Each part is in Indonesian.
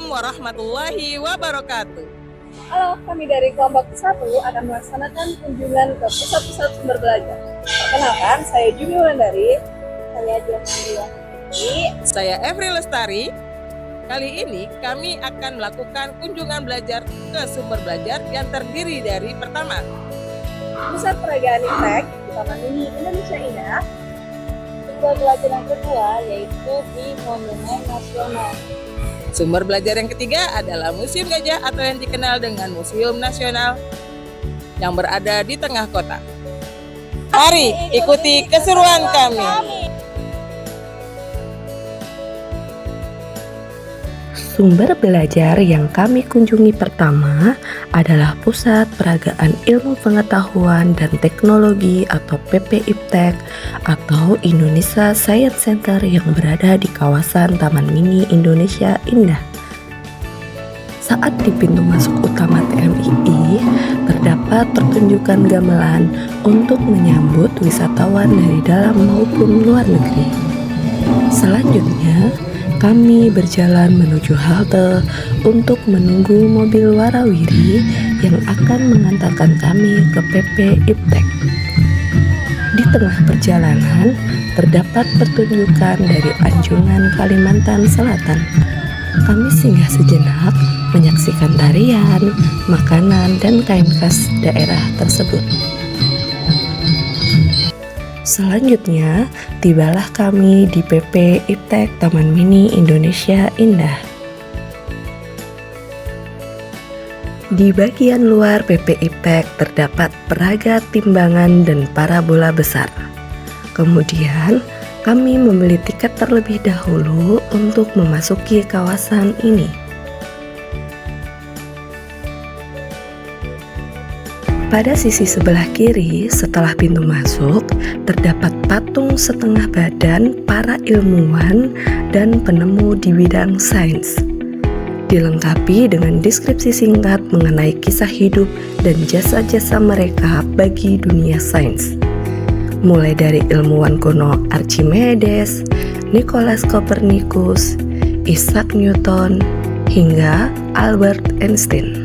warahmatullahi wabarakatuh. Halo, kami dari kelompok 1 akan melaksanakan kunjungan ke pusat-pusat sumber belajar. Perkenalkan, saya Jumi Wulandari. Saya Diana. Saya Evri Lestari. Kali ini kami akan melakukan kunjungan belajar ke sumber belajar yang terdiri dari pertama, Pusat Peragaan Iptek di Taman Mini Indonesia Indah. Sumber belajar yang kedua yaitu di Monumen Nasional. Sumber belajar yang ketiga adalah Museum Gajah atau yang dikenal dengan Museum Nasional yang berada di tengah kota. Mari ikuti keseruan kami. Sumber belajar yang kami kunjungi pertama adalah Pusat Peragaan Ilmu Pengetahuan dan Teknologi atau PP Iptek atau Indonesia Science Center yang berada di kawasan Taman Mini Indonesia Indah. Saat di pintu masuk utama TMII, terdapat pertunjukan gamelan untuk menyambut wisatawan dari dalam maupun luar negeri. Selanjutnya, kami berjalan menuju halte untuk menunggu mobil warawiri yang akan mengantarkan kami ke PP Iptek. Di tengah perjalanan, terdapat pertunjukan dari Anjungan Kalimantan Selatan. Kami singgah sejenak menyaksikan tarian, makanan, dan kain khas daerah tersebut. Selanjutnya, tibalah kami di PP Iptek Taman Mini Indonesia Indah. Di bagian luar PP Iptek terdapat peraga timbangan dan parabola besar. Kemudian, kami membeli tiket terlebih dahulu untuk memasuki kawasan ini. Pada sisi sebelah kiri, setelah pintu masuk, terdapat patung setengah badan para ilmuwan dan penemu di bidang sains. Dilengkapi dengan deskripsi singkat mengenai kisah hidup dan jasa-jasa mereka bagi dunia sains. Mulai dari ilmuwan kuno Archimedes, Nicolaus Copernicus, Isaac Newton, hingga Albert Einstein.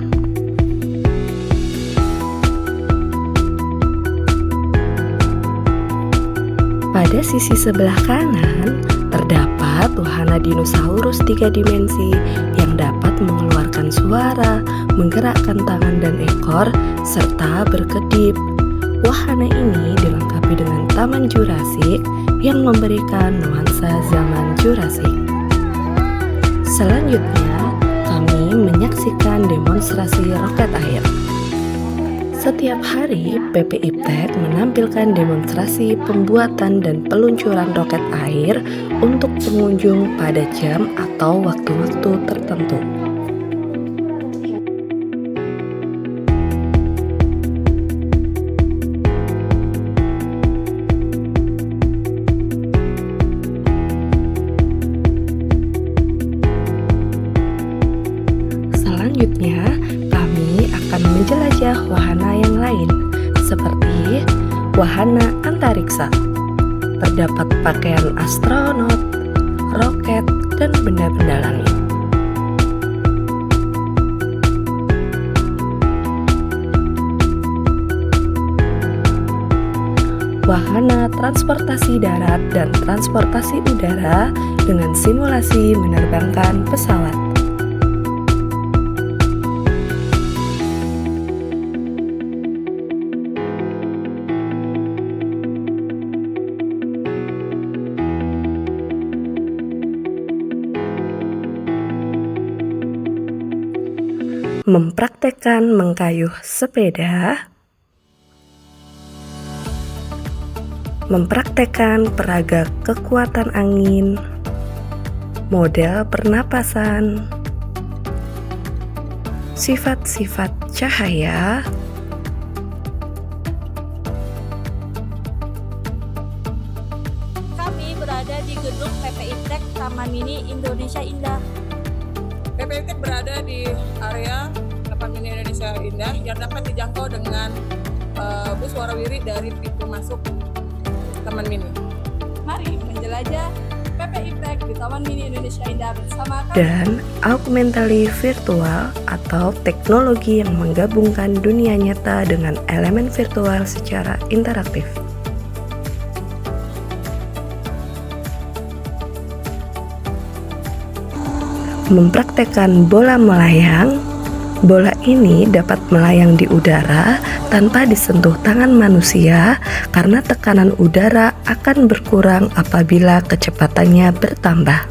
Pada sisi sebelah kanan, terdapat wahana dinosaurus 3 dimensi yang dapat mengeluarkan suara, menggerakkan tangan dan ekor, serta berkedip. Wahana ini dilengkapi dengan Taman Jurassik yang memberikan nuansa zaman Jurassik. Selanjutnya, kami menyaksikan demonstrasi roket air. Setiap hari, PP Iptek menampilkan demonstrasi pembuatan dan peluncuran roket air untuk pengunjung pada jam atau waktu-waktu tertentu. Selanjutnya, kami akan menjelajah wahana yang lain, seperti wahana antariksa. Terdapat pakaian astronot, roket, dan benda-benda langit. Wahana transportasi darat dan transportasi udara dengan simulasi menerbangkan pesawat. Mempraktekkan mengayuh sepeda, mempraktekkan peraga kekuatan angin, model pernapasan, sifat-sifat cahaya, Kami berada di gedung PP Iptek Taman Mini Indonesia Indah. PP Iptek berada di area Taman Mini Indonesia Indah yang dapat dijangkau dengan bus warawiri dari pintu masuk Taman Mini. Mari menjelajah PP Iptek di Taman Mini Indonesia Indah bersama kami. Dan augmentally virtual atau teknologi yang menggabungkan dunia nyata dengan elemen virtual secara interaktif. Mempraktekkan bola melayang, bola ini dapat melayang di udara tanpa disentuh tangan manusia karena tekanan udara akan berkurang apabila kecepatannya bertambah.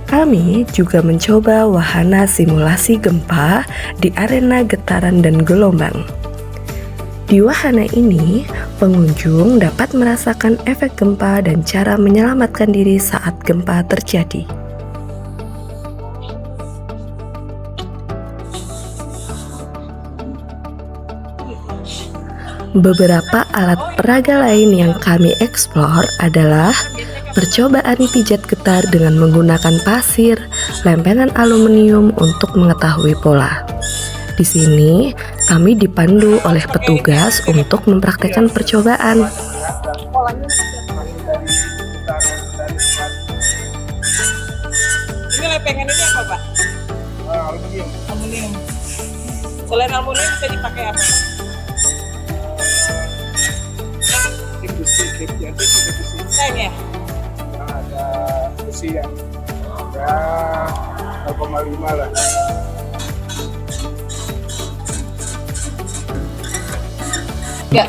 Kami juga mencoba wahana simulasi gempa di arena getaran dan gelombang. Di wahana ini, pengunjung dapat merasakan efek gempa dan cara menyelamatkan diri saat gempa terjadi. Beberapa alat peraga lain yang kami eksplor adalah percobaan pijat getar dengan menggunakan pasir, lempengan aluminium untuk mengetahui pola. Di sini, kami dipandu oleh petugas untuk mempraktekkan percobaan. Ini lempengan ini apa, Pak? Aluminium. Aluminium. Selain aluminium bisa dipakai apa? Besi, jadi besi. Kain ya? Ada besi yang ya 0,5 lah. Ya.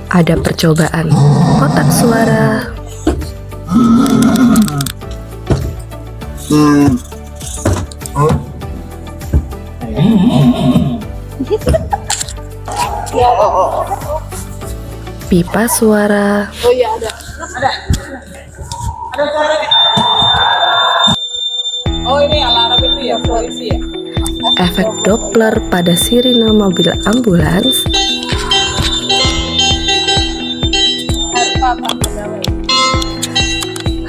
Ada percobaan kotak suara, pipa suara, Oh iya ada. Ada suara nggak? Oh ini alarm itu ya, polisi ya? efek Doppler pada sirine mobil ambulans,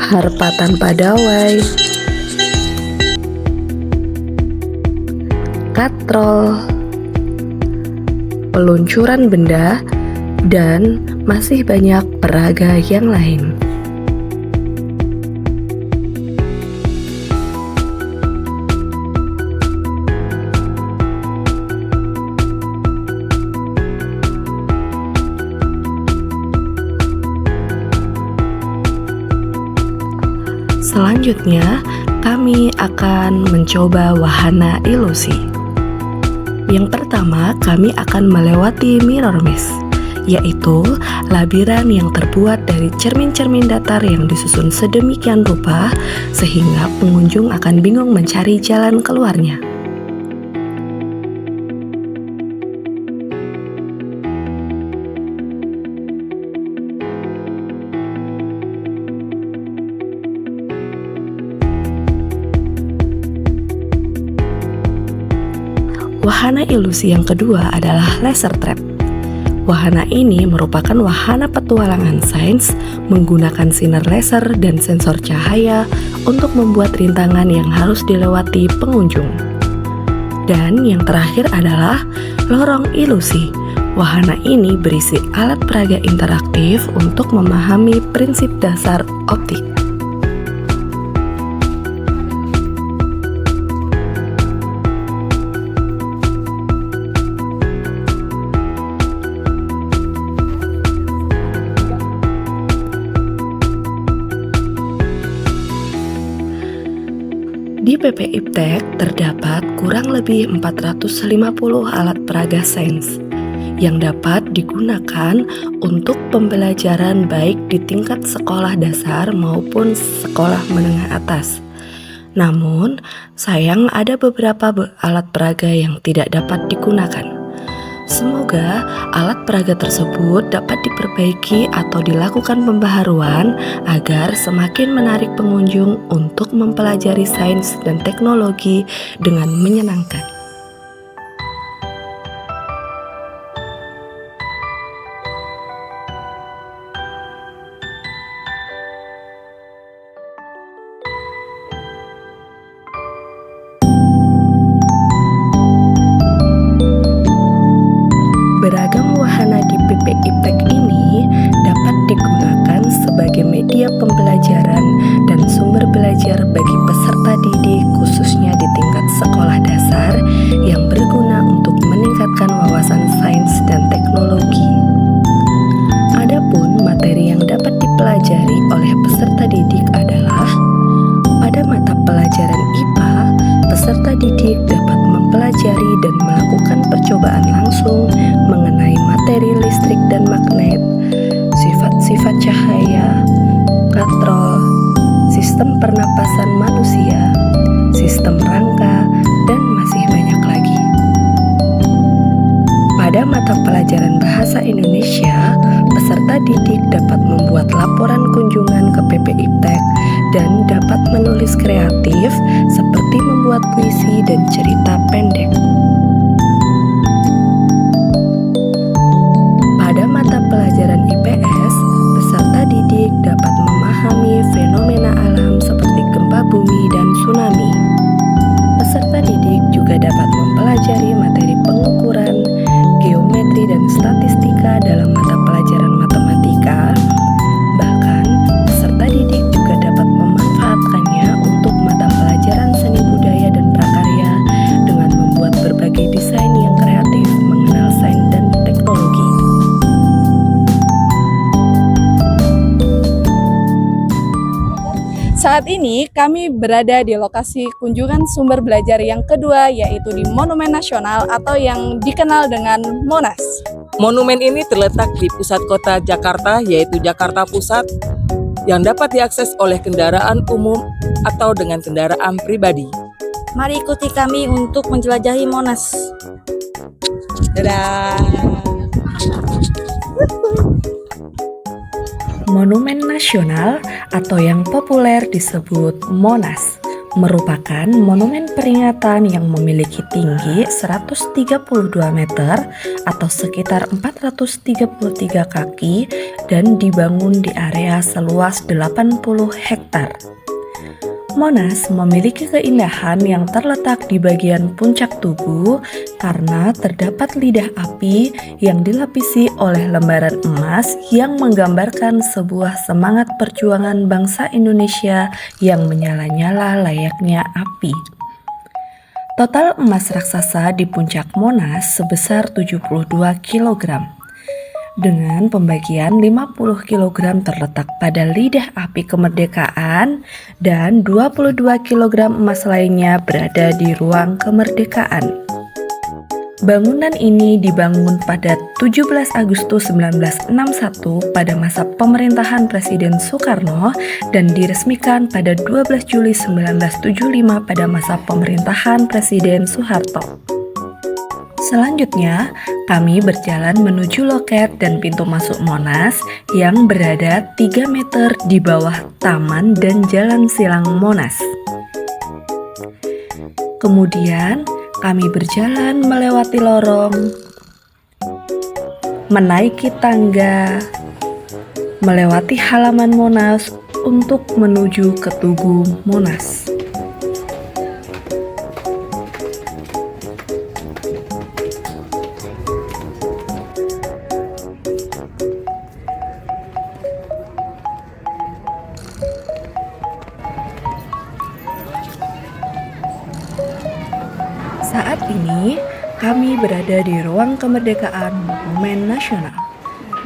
harpa tanpa dawai, katrol, peluncuran benda, dan masih banyak peraga yang lain. Selanjutnya, kami akan mencoba wahana ilusi. Yang pertama, kami akan melewati mirror maze, yaitu labiran yang terbuat dari cermin-cermin datar yang disusun sedemikian rupa sehingga pengunjung akan bingung mencari jalan keluarnya. Wahana ilusi yang kedua adalah laser trap. Wahana ini merupakan wahana petualangan sains menggunakan sinar laser dan sensor cahaya untuk membuat rintangan yang harus dilewati pengunjung. Dan yang terakhir adalah lorong ilusi. Wahana ini berisi alat peraga interaktif untuk memahami prinsip dasar optik. Di PP Iptek terdapat kurang lebih 450 alat peraga sains yang dapat digunakan untuk pembelajaran baik di tingkat sekolah dasar maupun sekolah menengah atas. Namun, sayang ada beberapa alat peraga yang tidak dapat digunakan. Semoga alat peraga tersebut dapat diperbaiki atau dilakukan pembaharuan agar semakin menarik pengunjung untuk mempelajari sains dan teknologi dengan menyenangkan. Beragam wahana di PP Iptek ini dapat digunakan pembelajaran dan sumber belajar bagi peserta didik khususnya di tingkat sekolah dasar yang berguna untuk meningkatkan wawasan sains dan teknologi. Adapun materi yang dapat dipelajari oleh peserta didik adalah pada mata pelajaran IPA, peserta didik dapat mempelajari dan melakukan percobaan langsung mengenai materi listrik dan magnet, sifat-sifat cahaya, katrol, sistem pernapasan manusia, sistem rangka, dan masih banyak lagi. Pada mata pelajaran Bahasa Indonesia, peserta didik dapat membuat laporan kunjungan ke PPIPTEK dan dapat menulis kreatif seperti membuat puisi dan cerita pendek. Pada mata pelajaran IPS, peserta didik dapat memahami fenomena alam seperti gempa bumi dan tsunami. Peserta didik juga dapat mempelajari materi pengukuran, geometri dan statistika dalam mata pelajaran matematika. Bahkan, peserta didik juga dapat memanfaatkannya untuk mata pelajaran seni budaya dan prakarya dengan membuat berbagai desain yang kreatif mengenal sains dan teknologi. Saat ini kami berada di lokasi kunjungan sumber belajar yang kedua, yaitu di Monumen Nasional atau yang dikenal dengan Monas. Monumen ini terletak di pusat kota Jakarta, yaitu Jakarta Pusat, yang dapat diakses oleh kendaraan umum atau dengan kendaraan pribadi. Mari ikuti kami untuk menjelajahi Monas. Dadah! Monumen Nasional atau yang populer disebut Monas merupakan monumen peringatan yang memiliki tinggi 132 meter atau sekitar 433 kaki dan dibangun di area seluas 80 hektar. Monas memiliki keindahan yang terletak di bagian puncak tugu karena terdapat lidah api yang dilapisi oleh lembaran emas yang menggambarkan sebuah semangat perjuangan bangsa Indonesia yang menyala-nyala layaknya api. Total emas raksasa di puncak Monas sebesar 72 kg. Dengan pembagian 50 kg terletak pada lidah api kemerdekaan dan 22 kg emas lainnya berada di ruang kemerdekaan. Bangunan ini dibangun pada 17 Agustus 1961 pada masa pemerintahan Presiden Soekarno dan diresmikan pada 12 Juli 1975 pada masa pemerintahan Presiden Soeharto. Selanjutnya, kami berjalan menuju loket dan pintu masuk Monas yang berada 3 meter di bawah taman dan jalan silang Monas. Kemudian, kami berjalan melewati lorong, menaiki tangga, melewati halaman Monas untuk menuju ke Tugu Monas. Saat ini, kami berada di ruang kemerdekaan Monumen Nasional.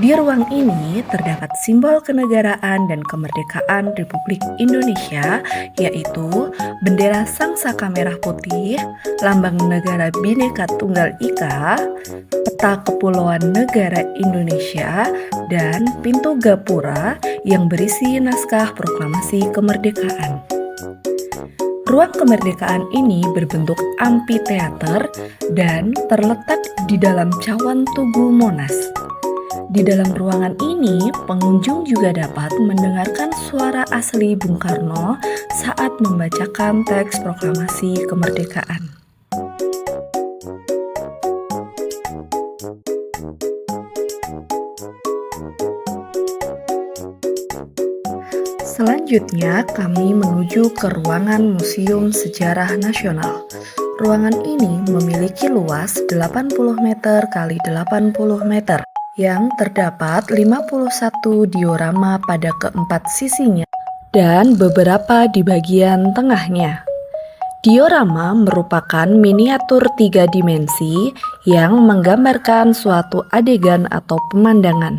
Di ruang ini terdapat simbol kenegaraan dan kemerdekaan Republik Indonesia, yaitu bendera Sang Saka Merah Putih, lambang negara Bhinneka Tunggal Ika, peta kepulauan negara Indonesia, dan pintu gapura yang berisi naskah proklamasi kemerdekaan. Ruang kemerdekaan ini berbentuk amphitheater dan terletak di dalam cawan Tugu Monas. Di dalam ruangan ini, pengunjung juga dapat mendengarkan suara asli Bung Karno saat membacakan teks proklamasi kemerdekaan. Selanjutnya, kami menuju ke ruangan Museum Sejarah Nasional. Ruangan ini memiliki luas 80 meter x 80 meter. yang terdapat 51 diorama pada keempat sisinya dan beberapa di bagian tengahnya. Diorama merupakan miniatur 3 dimensi yang menggambarkan suatu adegan atau pemandangan.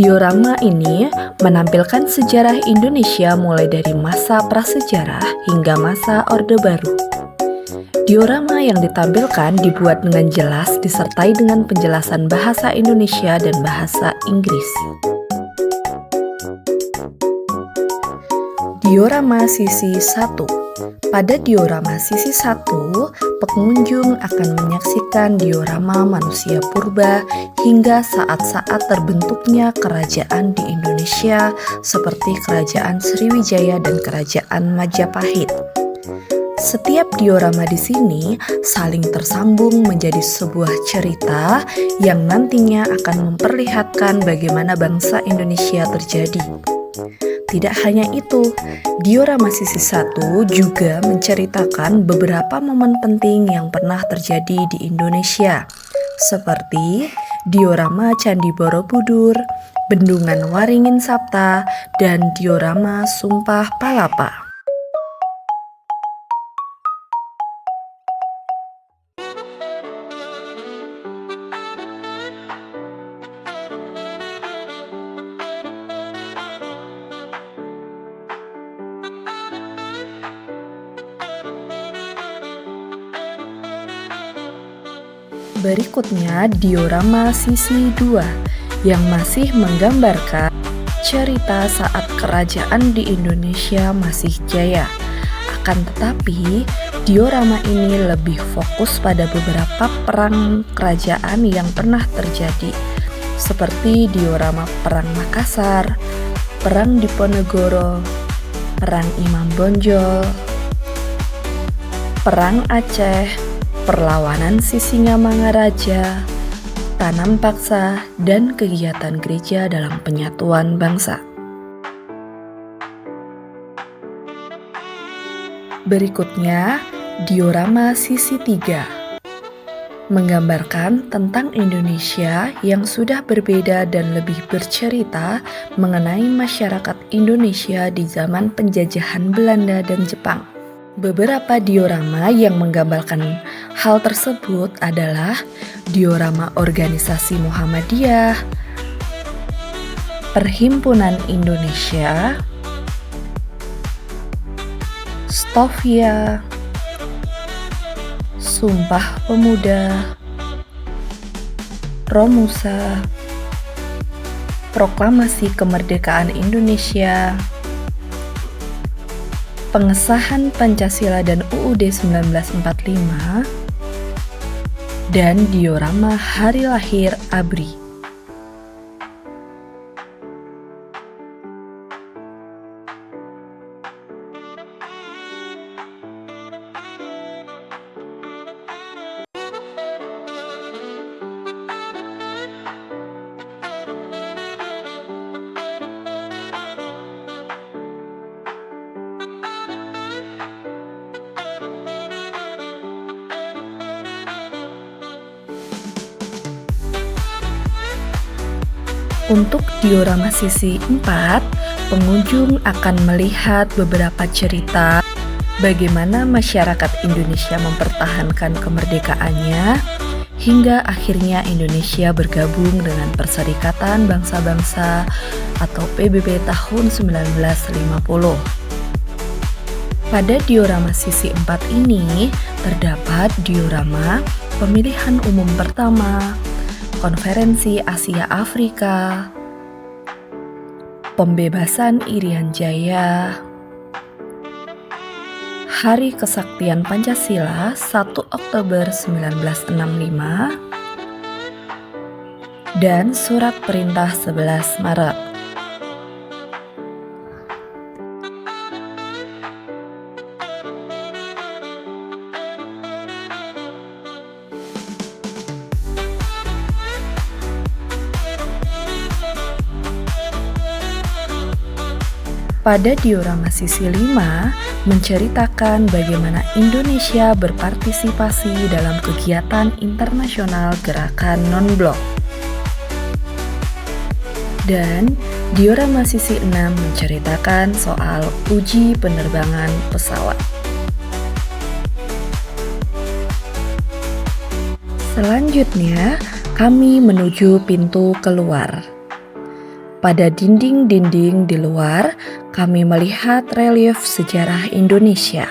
Diorama ini menampilkan sejarah Indonesia mulai dari masa prasejarah hingga masa Orde Baru. Diorama yang ditampilkan dibuat dengan jelas disertai dengan penjelasan bahasa Indonesia dan bahasa Inggris. Diorama sisi 1. Pada diorama sisi 1, pengunjung akan menyaksikan diorama manusia purba hingga saat-saat terbentuknya kerajaan di Indonesia seperti Kerajaan Sriwijaya dan Kerajaan Majapahit. Setiap diorama di sini saling tersambung menjadi sebuah cerita yang nantinya akan memperlihatkan bagaimana bangsa Indonesia terjadi. Tidak hanya itu, diorama sisi 1 juga menceritakan beberapa momen penting yang pernah terjadi di Indonesia, seperti diorama Candi Borobudur, Bendungan Waringin Sapta, dan diorama Sumpah Palapa. Berikutnya diorama sisi 2 yang masih menggambarkan cerita saat kerajaan di Indonesia masih jaya. Akan tetapi, diorama ini lebih fokus pada beberapa perang kerajaan yang pernah terjadi, seperti diorama Perang Makassar, Perang Diponegoro, Perang Imam Bonjol, Perang Aceh, perlawanan Sisingamangaraja, tanam paksa, dan kegiatan gereja dalam penyatuan bangsa. Berikutnya, diorama sisi 3 menggambarkan tentang Indonesia yang sudah berbeda dan lebih bercerita mengenai masyarakat Indonesia di zaman penjajahan Belanda dan Jepang. Beberapa diorama yang menggambarkan hal tersebut adalah diorama Organisasi Muhammadiyah, Perhimpunan Indonesia, Stovia, Sumpah Pemuda, Romusa, Proklamasi Kemerdekaan Indonesia, Pengesahan Pancasila dan UUD 1945, dan diorama Hari Lahir ABRI. Untuk diorama sisi 4, pengunjung akan melihat beberapa cerita bagaimana masyarakat Indonesia mempertahankan kemerdekaannya hingga akhirnya Indonesia bergabung dengan Perserikatan Bangsa-Bangsa atau PBB tahun 1950. Pada diorama sisi 4 ini terdapat diorama pemilihan umum pertama, Konferensi Asia Afrika, Pembebasan Irian Jaya, Hari Kesaktian Pancasila 1 Oktober 1965, dan Surat Perintah 11 Maret. Pada diorama sisi 5 menceritakan bagaimana Indonesia berpartisipasi dalam kegiatan internasional gerakan non-blok. Dan diorama sisi 6 menceritakan soal uji penerbangan pesawat. Selanjutnya, kami menuju pintu keluar. Pada dinding-dinding di luar, kami melihat relief sejarah Indonesia.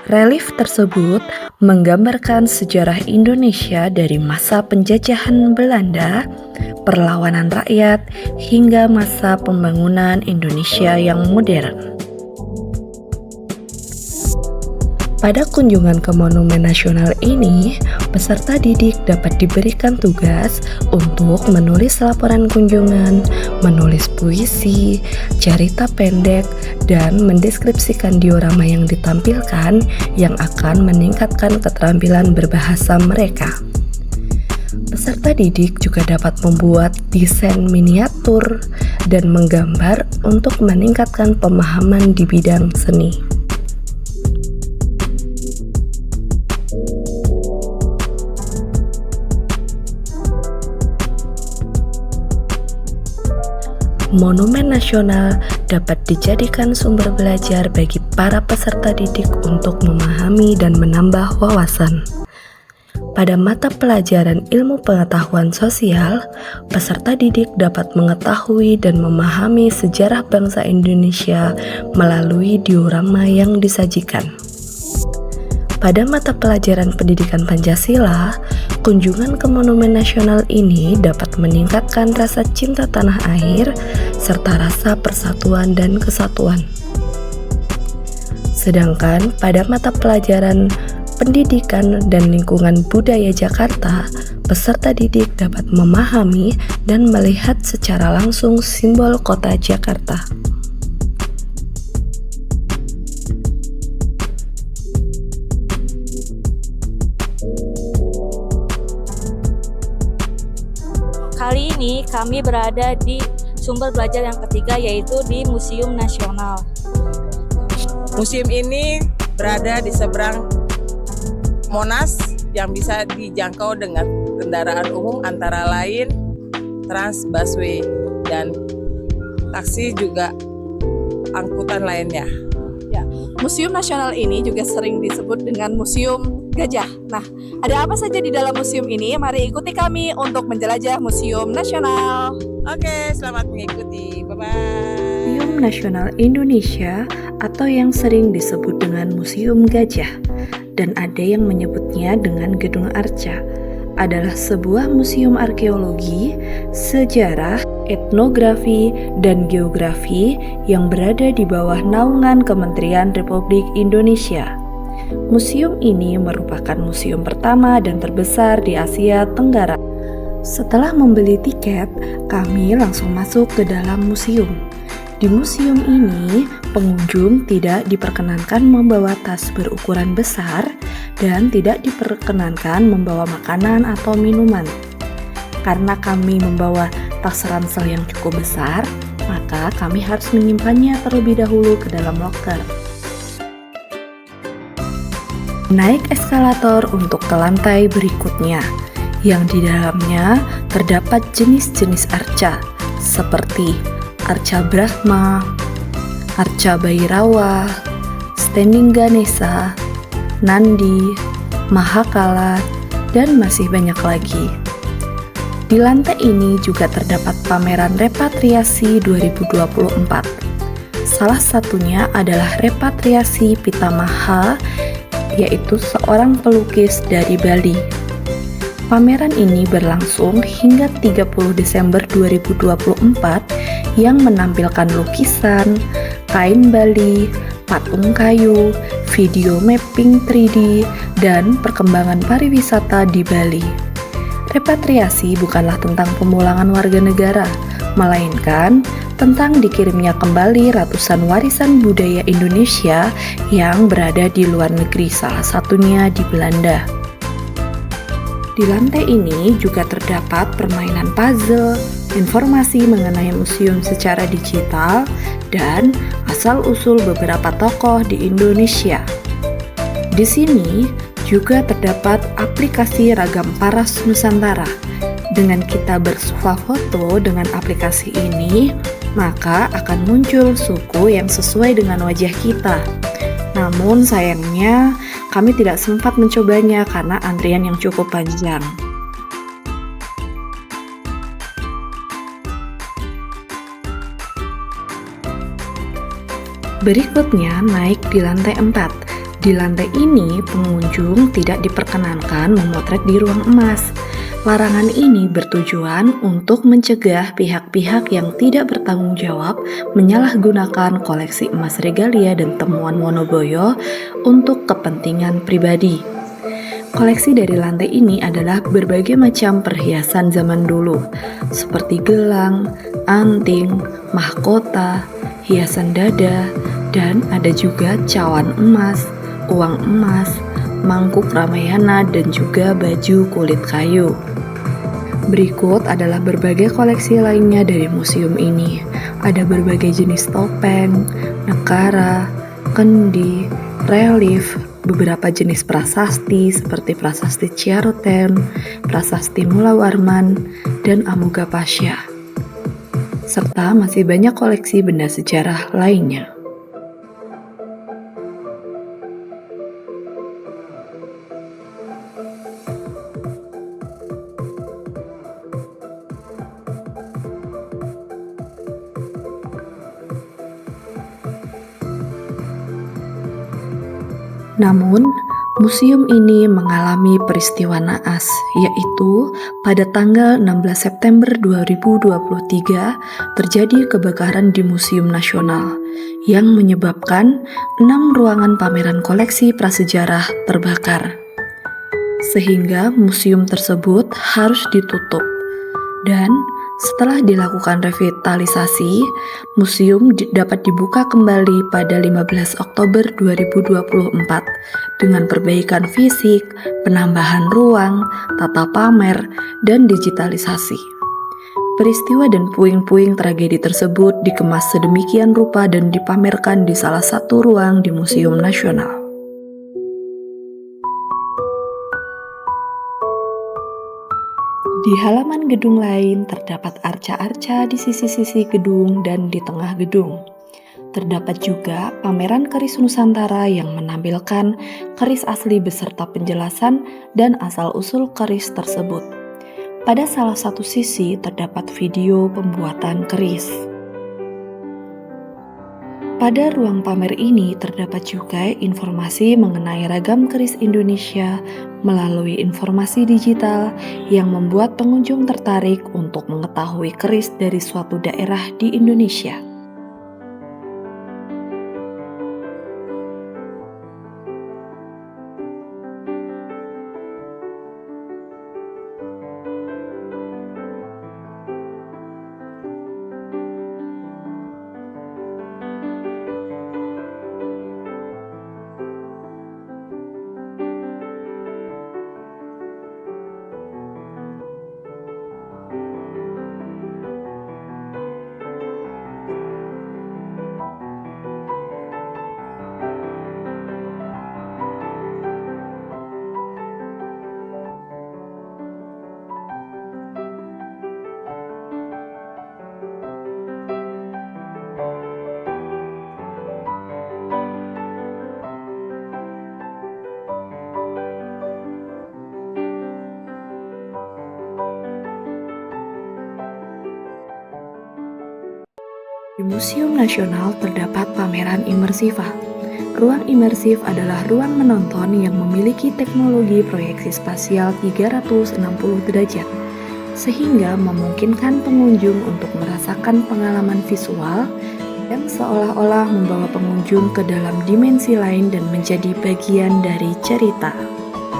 Relief tersebut menggambarkan sejarah Indonesia dari masa penjajahan Belanda, perlawanan rakyat, hingga masa pembangunan Indonesia yang modern. Pada kunjungan ke Monumen Nasional ini, peserta didik dapat diberikan tugas untuk menulis laporan kunjungan, menulis puisi, cerita pendek, dan mendeskripsikan diorama yang ditampilkan yang akan meningkatkan keterampilan berbahasa mereka. Peserta didik juga dapat membuat desain miniatur dan menggambar untuk meningkatkan pemahaman di bidang seni. Monumen Nasional dapat dijadikan sumber belajar bagi para peserta didik untuk memahami dan menambah wawasan. Pada mata pelajaran ilmu pengetahuan sosial, peserta didik dapat mengetahui dan memahami sejarah bangsa Indonesia melalui diorama yang disajikan. Pada mata pelajaran pendidikan Pancasila, kunjungan ke Monumen Nasional ini dapat meningkatkan rasa cinta tanah air serta rasa persatuan dan kesatuan. Sedangkan pada mata pelajaran pendidikan dan lingkungan budaya Jakarta, peserta didik dapat memahami dan melihat secara langsung simbol kota Jakarta. Kali ini kami berada di sumber belajar yang ketiga, yaitu di Museum Nasional. Museum ini berada di seberang Monas yang bisa dijangkau dengan kendaraan umum antara lain Trans Busway dan taksi juga angkutan lainnya. Ya, Museum Nasional ini juga sering disebut dengan Museum Gajah. Nah, ada apa saja di dalam museum ini? Mari ikuti kami untuk menjelajah Museum Nasional. Oke, selamat mengikuti. Bye-bye. Museum Nasional Indonesia atau yang sering disebut dengan Museum Gajah dan ada yang menyebutnya dengan Gedung Arca adalah sebuah museum arkeologi, sejarah, etnografi, dan geografi yang berada di bawah naungan Kementerian Republik Indonesia. Museum ini merupakan museum pertama dan terbesar di Asia Tenggara. Setelah membeli tiket, kami langsung masuk ke dalam museum. Di museum ini, pengunjung tidak diperkenankan membawa tas berukuran besar dan tidak diperkenankan membawa makanan atau minuman. Karena kami membawa tas ransel yang cukup besar, maka kami harus menyimpannya terlebih dahulu ke dalam loker. Naik eskalator untuk ke lantai berikutnya, yang di dalamnya terdapat jenis-jenis arca seperti arca Brahma, arca Bhairawa, standing Ganesha, Nandi, Mahakala, dan masih banyak lagi. Di lantai ini juga terdapat pameran repatriasi 2024. Salah satunya adalah repatriasi Pitamaha, yaitu seorang pelukis dari Bali. Pameran ini berlangsung hingga 30 Desember 2024 yang menampilkan lukisan, kain Bali, patung kayu, video mapping 3D, dan perkembangan pariwisata di Bali. Repatriasi bukanlah tentang pemulangan warga negara, melainkan tentang dikirimnya kembali ratusan warisan budaya Indonesia yang berada di luar negeri, salah satunya di Belanda. Di lantai ini juga terdapat permainan puzzle, informasi mengenai museum secara digital, dan asal-usul beberapa tokoh di Indonesia. Di sini juga terdapat aplikasi Ragam Paras Nusantara, Dengan kita bersuah foto dengan aplikasi ini, maka akan muncul suku yang sesuai dengan wajah kita. Namun sayangnya kami tidak sempat mencobanya karena antrian yang cukup panjang. Berikutnya naik di lantai 4. Di lantai ini pengunjung tidak diperkenankan memotret di ruang emas. Larangan ini bertujuan untuk mencegah pihak-pihak yang tidak bertanggung jawab menyalahgunakan koleksi emas regalia dan temuan Wonoboyo untuk kepentingan pribadi. Koleksi dari lantai ini adalah berbagai macam perhiasan zaman dulu, seperti gelang, anting, mahkota, hiasan dada, dan ada juga cawan emas, uang emas, mangkuk Ramayana, dan juga baju kulit kayu. Berikut adalah berbagai koleksi lainnya dari museum ini. Ada berbagai jenis topeng, nekara, kendi, relief, beberapa jenis prasasti seperti prasasti Ciaroten, prasasti Mulawarman, dan Amogapasya. Serta masih banyak koleksi benda sejarah lainnya. Namun, museum ini mengalami peristiwa naas, yaitu pada tanggal 16 September 2023 terjadi kebakaran di Museum Nasional yang menyebabkan 6 ruangan pameran koleksi prasejarah terbakar. Sehingga museum tersebut harus ditutup. Dan setelah dilakukan revitalisasi, museum dapat dibuka kembali pada 15 Oktober 2024 dengan perbaikan fisik, penambahan ruang, tata pamer, dan digitalisasi. Peristiwa dan puing-puing tragedi tersebut dikemas sedemikian rupa dan dipamerkan di salah satu ruang di Museum Nasional. Di halaman gedung lain terdapat arca-arca di sisi-sisi gedung dan di tengah gedung. Terdapat juga pameran keris Nusantara yang menampilkan keris asli beserta penjelasan dan asal-usul keris tersebut. Pada salah satu sisi terdapat video pembuatan keris. Pada ruang pamer ini terdapat juga informasi mengenai ragam keris Indonesia melalui informasi digital yang membuat pengunjung tertarik untuk mengetahui keris dari suatu daerah di Indonesia. Di Museum Nasional terdapat pameran imersif. Ruang imersif adalah ruang menonton yang memiliki teknologi proyeksi spasial 360 derajat, sehingga memungkinkan pengunjung untuk merasakan pengalaman visual yang seolah-olah membawa pengunjung ke dalam dimensi lain dan menjadi bagian dari cerita.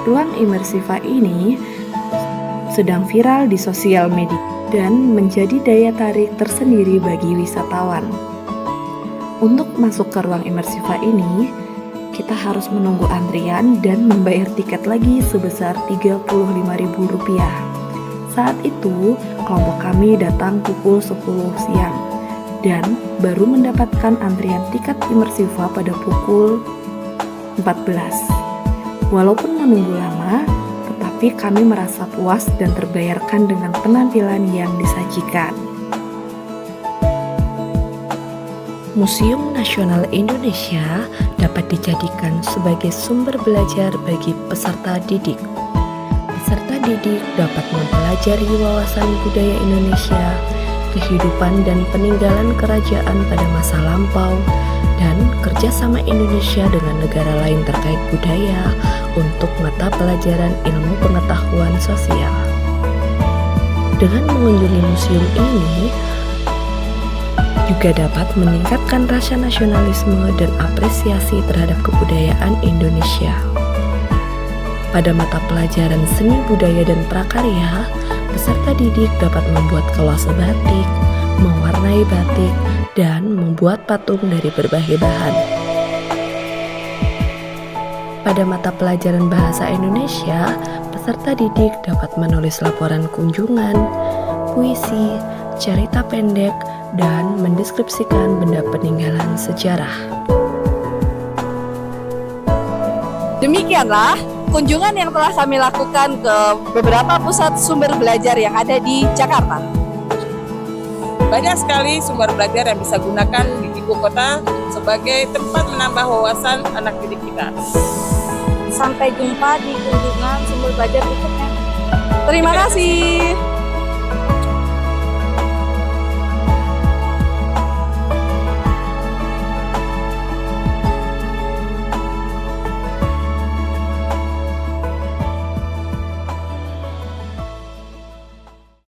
Ruang imersif ini sedang viral di sosial media dan menjadi daya tarik tersendiri bagi wisatawan. Untuk masuk ke ruang imersif ini, kita harus menunggu antrian dan membayar tiket lagi sebesar Rp35.000. Saat itu, kelompok kami datang pukul 10 siang dan baru mendapatkan antrian tiket imersif pada pukul 14. Walaupun menunggu lama, tetapi tapi kami merasa puas dan terbayarkan dengan penampilan yang disajikan. Museum Nasional Indonesia dapat dijadikan sebagai sumber belajar bagi peserta didik. Peserta didik dapat mempelajari wawasan budaya Indonesia, kehidupan dan peninggalan kerajaan pada masa lampau, dan kerjasama Indonesia dengan negara lain terkait budaya untuk mata pelajaran ilmu pengetahuan sosial. Dengan mengunjungi museum ini, juga dapat meningkatkan rasa nasionalisme dan apresiasi terhadap kebudayaan Indonesia. Pada mata pelajaran seni budaya dan prakarya, peserta didik dapat membuat kolase batik, mewarnai batik, dan membuat patung dari berbagai bahan. Pada mata pelajaran bahasa Indonesia, peserta didik dapat menulis laporan kunjungan, puisi, cerita pendek, dan mendeskripsikan benda peninggalan sejarah. Demikianlah kunjungan yang telah kami lakukan ke beberapa pusat sumber belajar yang ada di Jakarta. Banyak sekali sumber belajar yang bisa gunakan di ibu kota sebagai tempat menambah wawasan anak didik kita. Sampai jumpa di kunjungan sumber belajar berikutnya. Terima kasih.